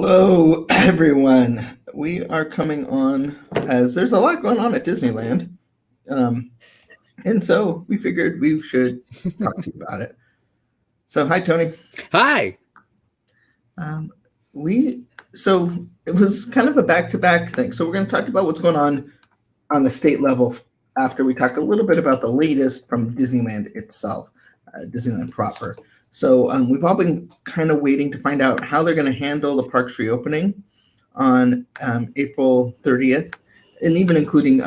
Hello, everyone. We are coming on as there's a lot going on at Disneyland. And so we figured we should talk to you about it. So, hi, Tony. Hi. So it was kind of a back-to-back thing. So we're going to talk about what's going on the state level after we talk a little bit about the latest from Disneyland itself, Disneyland proper. So we've all been kind of waiting to find out how they're going to handle the parks reopening on April 30th, and even including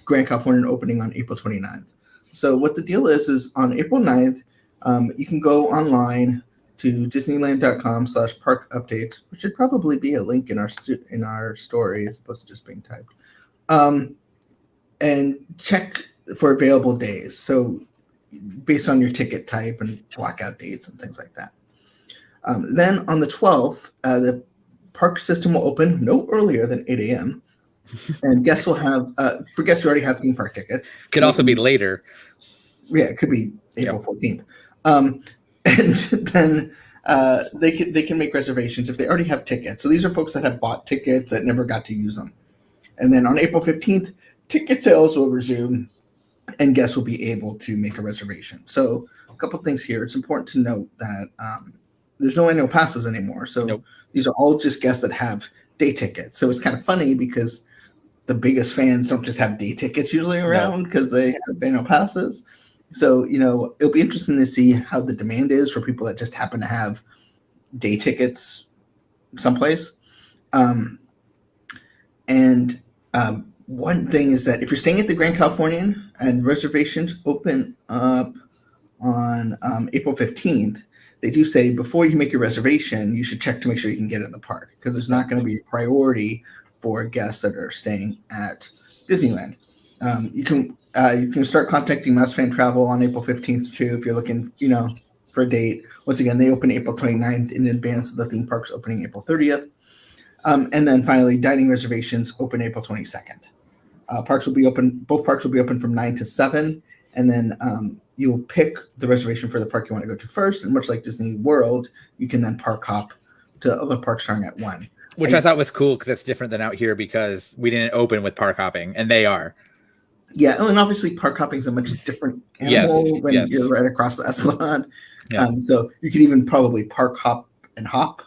Grand Californian opening on April 29th. So what the deal is on April 9th, you can go online to disneyland.com/park updates, which should probably be a link in our story as opposed to just being typed, and check for available days. So based on your ticket type and blackout dates and things like that. Then on the 12th, the park system will open no earlier than 8 a.m. And guests will have, for guests who already have theme park tickets. Could also be later. Yeah, it could be April 14th. And then they can make reservations if they already have tickets. So these are folks that have bought tickets that never got to use them. And then on April 15th, ticket sales will resume and guests will be able to make a reservation. So a couple things here. It's important to note that there's no annual passes anymore. So These are all just guests that have day tickets. So it's kind of funny because the biggest fans don't just have day tickets usually around because they have annual passes. So, it'll be interesting to see how the demand is for people that just happen to have day tickets someplace. One thing is that if you're staying at the Grand Californian and reservations open up on April 15th, they do say before you make your reservation, you should check to make sure you can get in the park because there's not going to be a priority for guests that are staying at Disneyland. You can start contacting Mouse Fan Travel on April 15th too if you're looking, for a date. Once again, they open April 29th in advance of the theme parks opening April 30th. And then finally, dining reservations open April 22nd. Both parks will be open from 9 to 7, and then you'll pick the reservation for the park you want to go to first. And much like Disney World, you can then park hop to other parks starting at 1. Which I thought was cool because that's different than out here because we didn't open with park hopping, and they are. Yeah, and obviously park hopping is a much different animal when you're right across the Esplanade. Yeah. So you could even probably park hop and hop.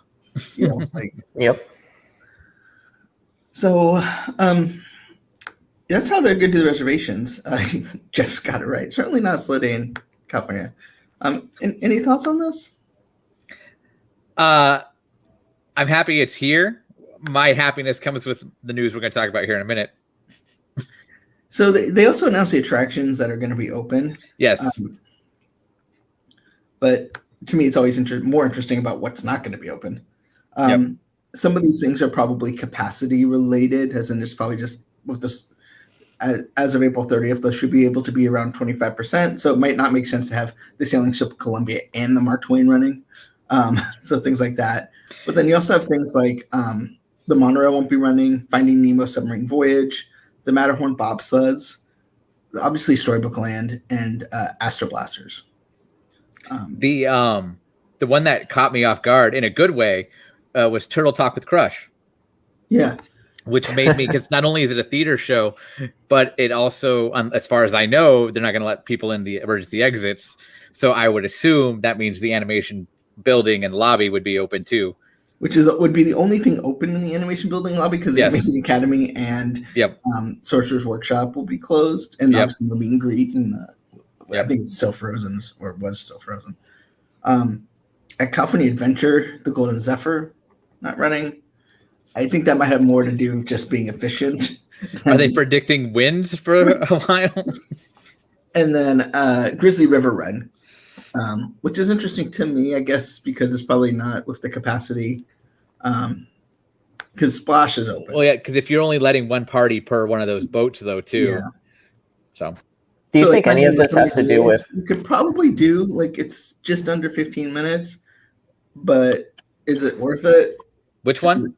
Yep. So that's how they're going to do the reservations. Jeff's got it right. Certainly not a slow day in California. Any thoughts on this? I'm happy it's here. My happiness comes with the news we're going to talk about here in a minute. So they also announced the attractions that are going to be open. Yes. But to me, it's always more interesting about what's not going to be open. Some of these things are probably capacity related, as in it's probably just with this. As of April 30th, they should be able to be around 25%. So it might not make sense to have the Sailing Ship Columbia and the Mark Twain running. So things like that. But then you also have things like the monorail won't be running, Finding Nemo Submarine Voyage, the Matterhorn bobsleds, obviously Storybook Land, and Astro Blasters. The one that caught me off guard in a good way was Turtle Talk with Crush. Yeah. Which made me, because not only is it a theater show, but it also, as far as I know, they're not going to let people in the emergency exits. So I would assume that means the animation building and lobby would be open too. Which would be the only thing open in the animation building lobby because the Animation Academy and Sorcerer's Workshop will be closed. And obviously the meet and greet. And I think it's still frozen, or it was still frozen. At California Adventure, the Golden Zephyr not running. I think that might have more to do with just being efficient. Are they predicting winds for a while? And then Grizzly River Run, which is interesting to me, I guess, because it's probably not with the capacity. Because Splash is open. Well, yeah, because if you're only letting one party per one of those boats, though, too. Yeah. So. Do you think any of this has to do with... You could probably do, it's just under 15 minutes, but is it worth it? Which one?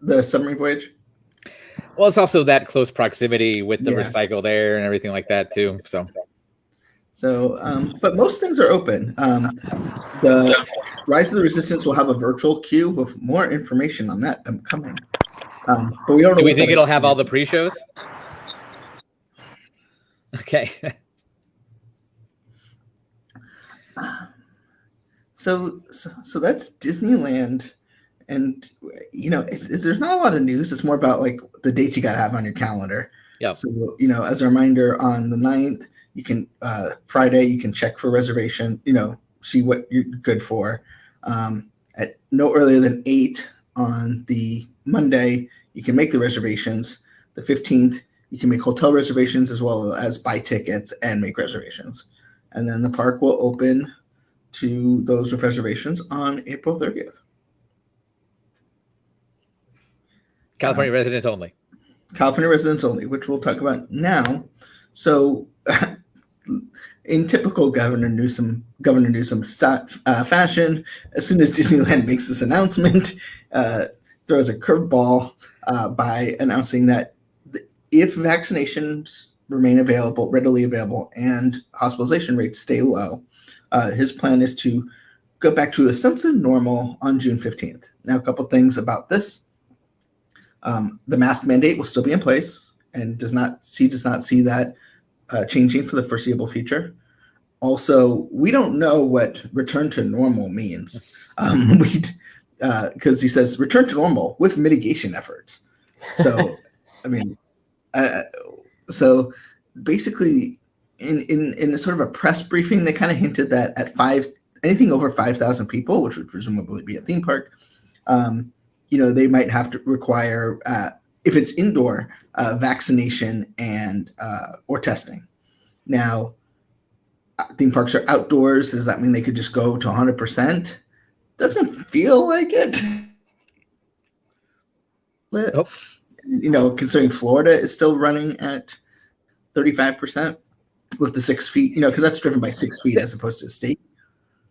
The Submarine Voyage. Well, it's also that close proximity with the recycled air and everything like that too. So, So, but most things are open. The Rise of the Resistance will have a virtual queue with more information on that coming. But we don't know. Do we think it'll have all the pre-shows? Okay. So that's Disneyland, and there's not a lot of news. It's more about like the dates you got to have on your calendar. Yeah. So as a reminder, on the 9th, you can Friday you can check for reservation. See what you're good for. At no earlier than 8 on the Monday, you can make the reservations. The 15th, you can make hotel reservations as well as buy tickets and make reservations. And then the park will open to those with reservations on April 30th. California residents only. California residents only, which we'll talk about now. So in typical Governor Newsom fashion, as soon as Disneyland makes this announcement, throws a curveball by announcing that if vaccinations remain readily available, and hospitalization rates stay low, his plan is to go back to a sense of normal on June 15th. Now, a couple things about this. The mask mandate will still be in place and does not see that changing for the foreseeable future. Also, we don't know what return to normal means. Because he says return to normal with mitigation efforts. So, so basically, in a sort of a press briefing, they kind of hinted that at anything over 5,000 people, which would presumably be a theme park, they might have to require, if it's indoor, vaccination and or testing. Now, theme parks are outdoors. Does that mean they could just go to 100%? Doesn't feel like it. But, considering Florida is still running at 35% with the 6 feet, because that's driven by 6 feet as opposed to state.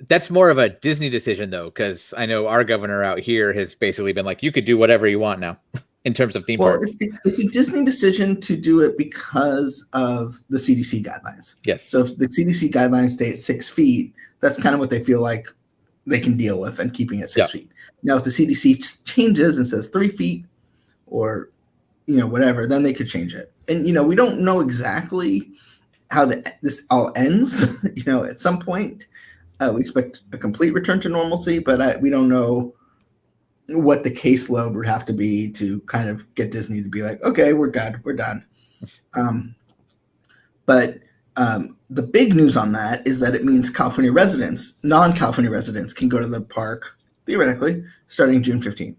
That's more of a Disney decision, though, because I know our governor out here has basically been like, you could do whatever you want now in terms of theme parks. It's a Disney decision to do it because of the CDC guidelines. Yes. So if the CDC guidelines stay at 6 feet, that's kind of what they feel like they can deal with and keeping it 6 feet. Now, if the CDC changes and says 3 feet or, whatever, then they could change it. And, we don't know exactly how this all ends. At some point, we expect a complete return to normalcy, but we don't know what the caseload would have to be to kind of get Disney to be like, okay, we're good, we're done. But the big news on that is that it means California residents, non-California residents, can go to the park, theoretically, starting June 15th.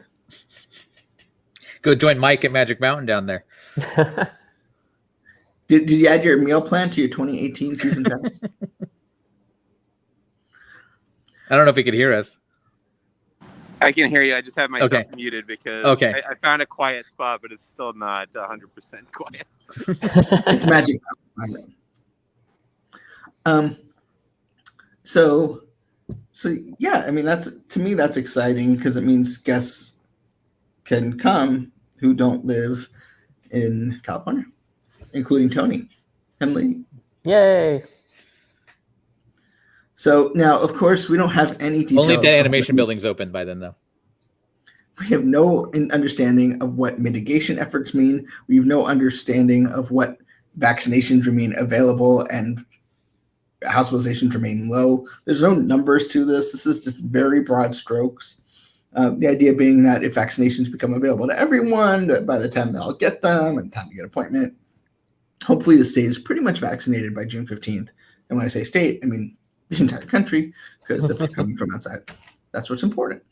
Go join Mike at Magic Mountain down there. Did you add your meal plan to your 2018 season pass? I don't know if he could hear us. I can hear you. I just have myself muted because I found a quiet spot, but it's still not 100% quiet. It's Magic Mountain. So yeah, that's exciting because it means guests can come who don't live in California, including Tony and Lee. Yay! So now, of course, we don't have any details. Only if the animation building's open by then, though. We have no understanding of what mitigation efforts mean. We have no understanding of what vaccinations remain available and hospitalizations remain low. There's no numbers to this. This is just very broad strokes. The idea being that if vaccinations become available to everyone, by the time they'll get them and time to get an appointment, hopefully the state is pretty much vaccinated by June 15th. And when I say state, I mean the entire country, because if they're coming from outside, that's what's important.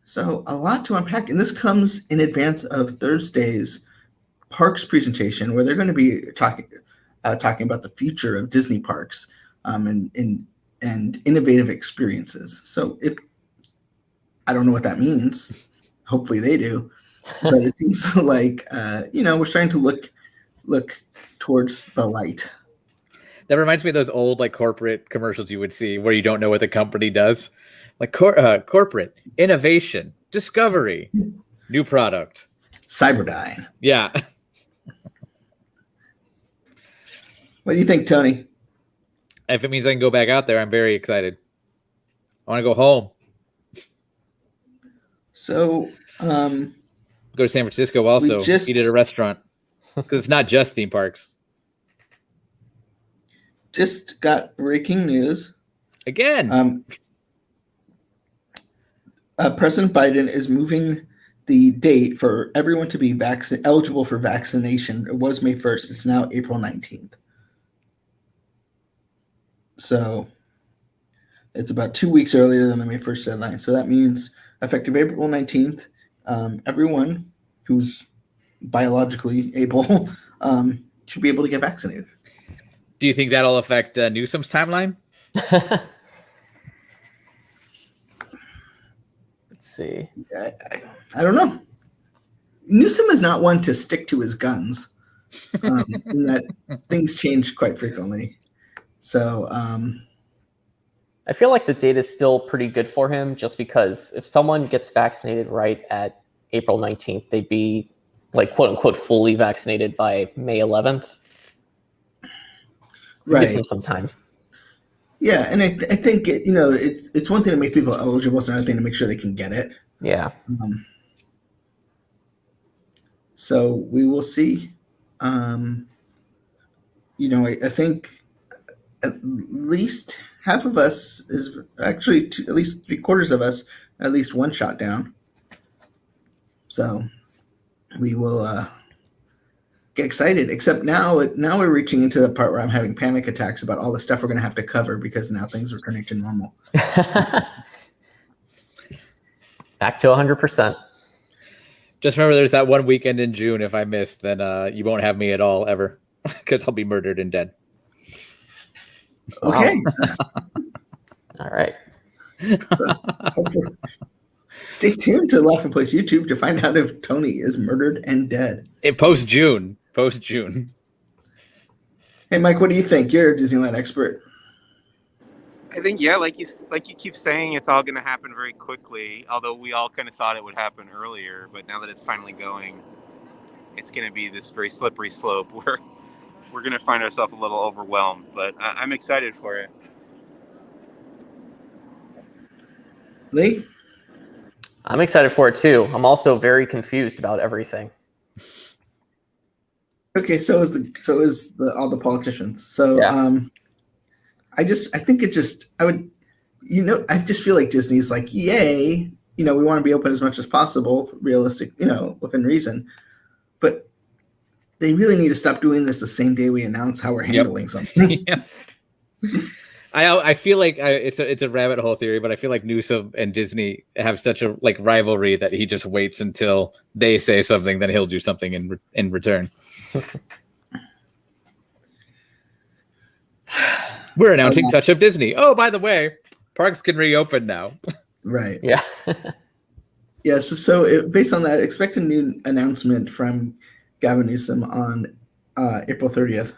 So a lot to unpack, and this comes in advance of Thursday's parks presentation, where they're going to be talking about the future of Disney parks and innovative experiences. So I don't know what that means. Hopefully they do, but it seems like we're starting to look towards the light. That reminds me of those old corporate commercials you would see where you don't know what the company does. Like corporate, innovation, discovery, new product. Cyberdyne. Yeah. What do you think, Tony? If it means I can go back out there, I'm very excited. I want to go home. So, go to San Francisco also. Eat at a restaurant. Because it's not just theme parks. Just got breaking news. Again. President Biden is moving the date for everyone to be eligible for vaccination. It was May 1st. It's now April 19th. So it's about 2 weeks earlier than the May 1st deadline. So that means effective April 19th, everyone who's biologically able should be able to get vaccinated. Do you think that'll affect Newsom's timeline? Let's see. I don't know. Newsom is not one to stick to his guns, in that things change quite frequently. So I feel like the data is still pretty good for him, just because if someone gets vaccinated right at April 19th, they'd be like quote unquote fully vaccinated by May 11th. So right. It gives him some time. Yeah, and I think it's one thing to make people eligible, it's another thing to make sure they can get it. Yeah. So we will see. I think at least half of us is actually at least 3/4 of us, at least one shot down. So we will get excited. Except now we're reaching into the part where I'm having panic attacks about all the stuff we're going to have to cover because now things are returning to normal. Back to 100%. Just remember, there's that one weekend in June. If I miss, then you won't have me at all ever, because I'll be murdered and dead. Okay. All right. Stay tuned to Laughing Place YouTube to find out if Tony is murdered and dead. Post June. Hey, Mike, what do you think? You're a Disneyland expert. I think, yeah, like you keep saying, it's all going to happen very quickly. Although we all kind of thought it would happen earlier, but now that it's finally going, it's going to be this very slippery slope where we're going to find ourselves a little overwhelmed. But I'm excited for it. Lee? I'm excited for it too. I'm also very confused about everything. Okay, so is all the politicians. So yeah. I just feel like Disney's like, yay, we want to be open as much as possible, realistic, within reason. But they really need to stop doing this the same day we announce how we're handling something. Yeah. I feel like it's a rabbit hole theory, but I feel like Newsom and Disney have such a rivalry that he just waits until they say something, then he'll do something in return. We're announcing Touch of Disney. Oh, by the way, parks can reopen now. Right. Yeah. Yeah. So based on that, expect a new announcement from Gavin Newsom on April 30th.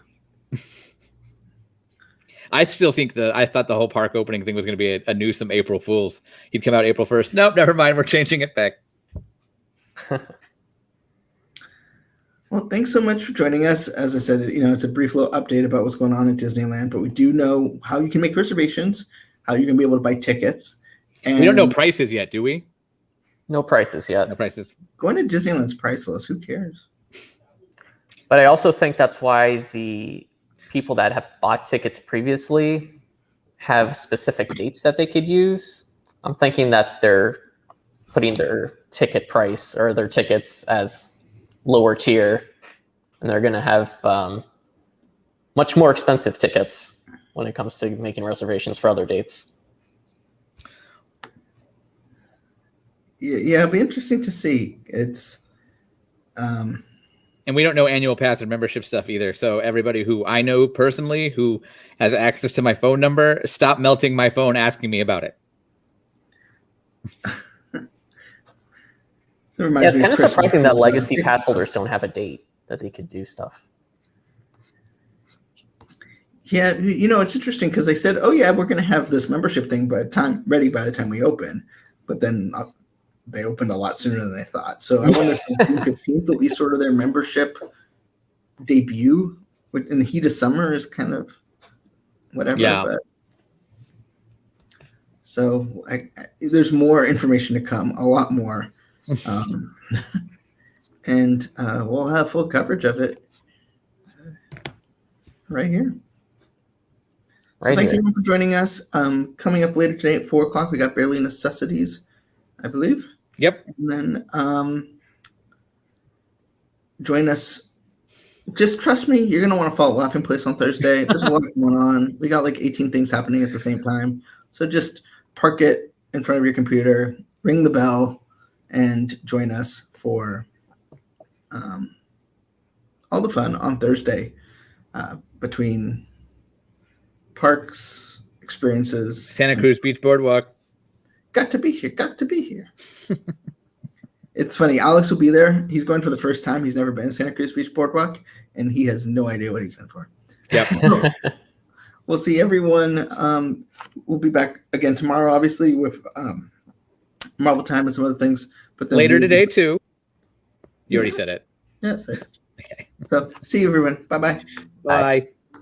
I still think I thought the whole park opening thing was going to be a Newsom April Fool's. He'd come out April 1st. Nope, never mind. We're changing it back. Well, thanks so much for joining us. As I said, it's a brief little update about what's going on at Disneyland, but we do know how you can make reservations, how you can be able to buy tickets. And we don't know prices yet, do we? No prices yet. No prices. Going to Disneyland's priceless. Who cares? But I also think that's why the people that have bought tickets previously have specific dates that they could use. I'm thinking that they're putting their ticket price or their tickets as lower tier, and they're going to have much more expensive tickets when it comes to making reservations for other dates. Yeah, it'll be interesting to see. It's and we don't know annual pass and membership stuff either. So everybody who I know personally who has access to my phone number, stop melting my phone asking me about it. It's kind of surprising that legacy pass holders don't have a date that they could do stuff. Yeah, it's interesting because they said, oh yeah, we're going to have this membership thing ready by the time we open, but then they opened a lot sooner than they thought. So I wonder if June 15th will be sort of their membership debut in the heat of summer is kind of whatever. Yeah. But so there's more information to come, a lot more. And we'll have full coverage of it right here. So Right thanks here. everyone for joining us. Coming up later today at 4 o'clock, we got Barely Necessities, I believe. Yep. And then join us. Just trust me, you're going to want to follow Laughing Place on Thursday. There's a lot going on. We got like 18 things happening at the same time. So just park it in front of your computer, ring the bell, and join us for all the fun on Thursday between parks, experiences. Santa Cruz Beach Boardwalk. Got to be here. It's funny. Alex will be there. He's going for the first time. He's never been to Santa Cruz Beach Boardwalk, and he has no idea what he's in for. Yep. So, we'll see everyone. We'll be back again tomorrow, obviously, with Marvel Time and some other things. But then Later today, too. You already Yes. said it. Yes. Okay. So see you, everyone. Bye-bye. Bye.